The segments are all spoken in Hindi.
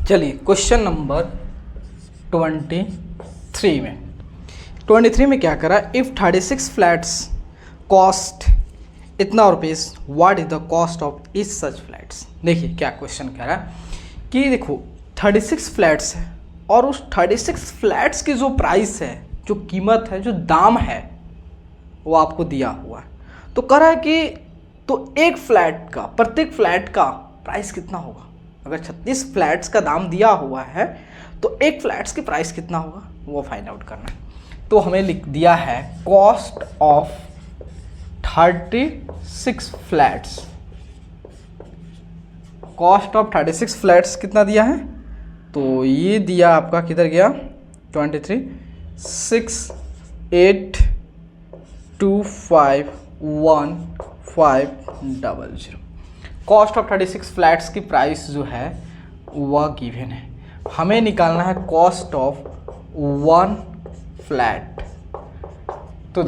चलिए क्वेश्चन नंबर 23 में 23 में क्या करा, इफ़ 36 फ्लैट्स कॉस्ट इतना rupees, what is the cost of each such flats. देखिए क्या क्वेश्चन कह रहा है कि देखो 36 फ्लैट्स है और उस 36 फ्लैट्स की जो प्राइस है, जो कीमत है, जो दाम है, वो आपको दिया हुआ है। तो कह रहा है कि तो एक फ्लैट का, प्रत्येक फ्लैट का प्राइस कितना होगा। अगर 36 फ्लैट्स का दाम दिया हुआ है तो एक फ्लैट्स की प्राइस कितना होगा वो फाइंड आउट करना है। तो हमें लिख दिया है cost of 36 flats. Cost of 36 flats कितना दिया है, तो ये दिया आपका किधर गया 23 6 8 2 5 1 5 00। कॉस्ट ऑफ 36 फ्लैट्स की प्राइस जो है वह गिवन है। हमें निकालना है कॉस्ट ऑफ 1 फ्लैट। तो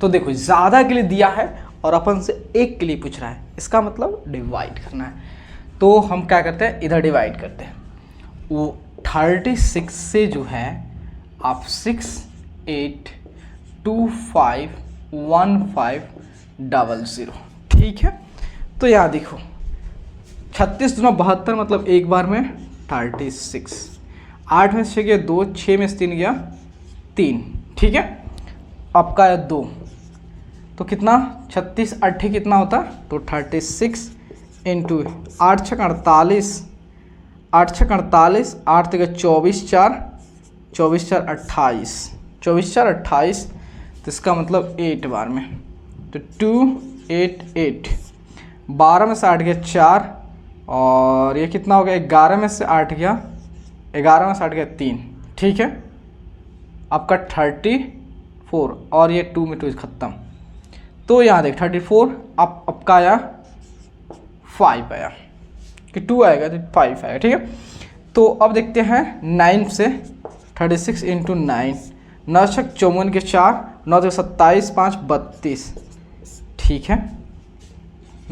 देखो ज़्यादा के लिए दिया है और अपन से एक के लिए पूछ रहा है, इसका मतलब डिवाइड करना है। तो हम क्या करते हैं, इधर डिवाइड करते हैं। वो 36 से जो है आप 6 8 2 5 1 5 00, ठीक है। तो यहाँ देखो 36 दूना 72, मतलब एक बार में 36, 8 में से 6 गया 2, 6 में से 3 गया 3, ठीक है। आपका है 2, तो कितना 36 8 कितना होता, तो 36 इंटू 8 6 48, 8 6 48, 8 तक 24 4 24 4 28, 24 4 28, तो इसका मतलब 8 बार में, तो 2 8 8, 12 में से 8 गया 4, और ये कितना हो गया 11 में से 8 गया 11 में से 8 गया 3, ठीक है। आपका 34 और ये 2 में 2 ख़त्म। तो यहाँ देख 34 आपका आया 5 आया कि 2 आएगा तो 5 आएगा, ठीक है। तो अब देखते हैं 9 से 36 इंटू 9, 9 छक 54 के 4, 9 तक 27 5 32, ठीक है।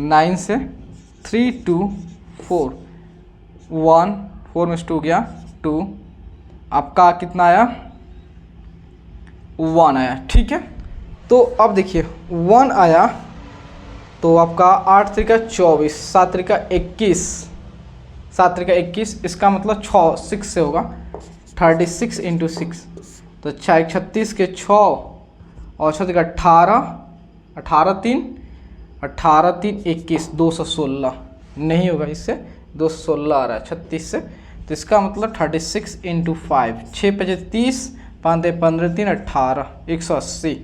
9 से 3 2 4 1 4 में से 2 गया 2, आपका कितना आया 1 आया, ठीक है। तो अब देखिए 1 आया तो आपका 8 त्रिका 24, 7 त्रिका 21, 7 त्रिका 21, इसका मतलब 6 से होगा 36 इंटू 6, तो 36 के 6 और 6 त्रिका 18, 18 3 18 3 21, 216 नहीं होगा, इससे 216 आ रहा है 36 से। तो इसका मतलब 36 इंटू 5, 6 5 30, 5 15 3 18, 180।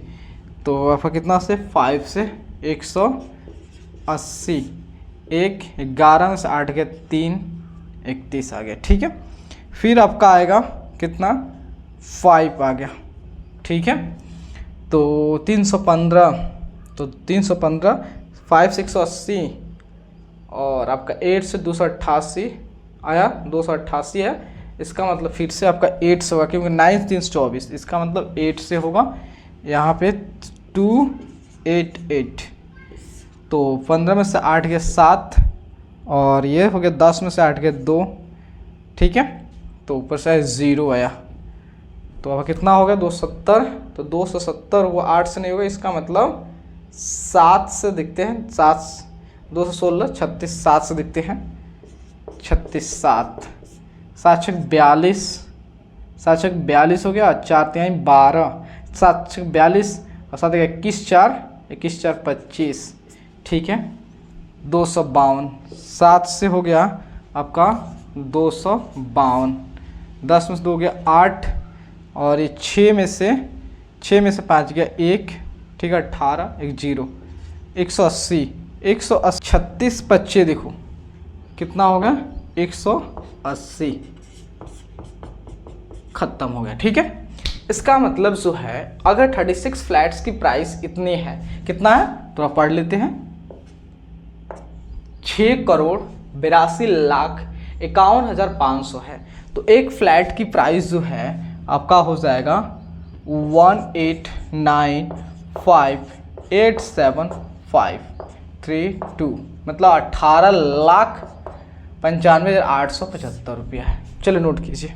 तो आपका कितना से 5 से 180, 1 11 में से 8 गया 3 31 आ गया, ठीक है। फिर आपका आएगा कितना 5 आ गया, ठीक है। तो 315, तो 315 5 से 180 और आपका 8 से 288 आया, 288 है। इसका मतलब फिर से आपका 8 से होगा, क्योंकि 9 324, इसका मतलब 8 से होगा। यहाँ पे 288, तो 15 में से 8 गया 7 और ये हो गया 10 में से 8 गया 2, ठीक है। तो ऊपर से 0 आया, तो अब कितना हो गया 270, तो 270 वो 8 से नहीं होगा, इसका मतलब 7 से दिखते हैं, 7 216 36, 7 से दिखते हैं 36, 7 7 छक 42, 7 छक 42 हो गया, 4 3 12, 7 छक 42 और 7 21 4 21 4 25, ठीक है। 252, 7 से हो गया आपका 252, 10 में से 2 हो गया 8 और ये 6 में से 5 गया 1, ठीक है। 18 1 0, 180 180, 36 25 देखो कितना होगा 180, खत्म हो गया, ठीक है। इसका मतलब जो है अगर 36 फ्लैट्स की प्राइस इतनी है, कितना है तो आप पढ़ लेते हैं 6,82,51,500 है। तो एक फ्लैट की प्राइस जो है आपका हो जाएगा 189,587,532, मतलब 18 लाख 95,875 रुपया है। चलो नोट कीजिए।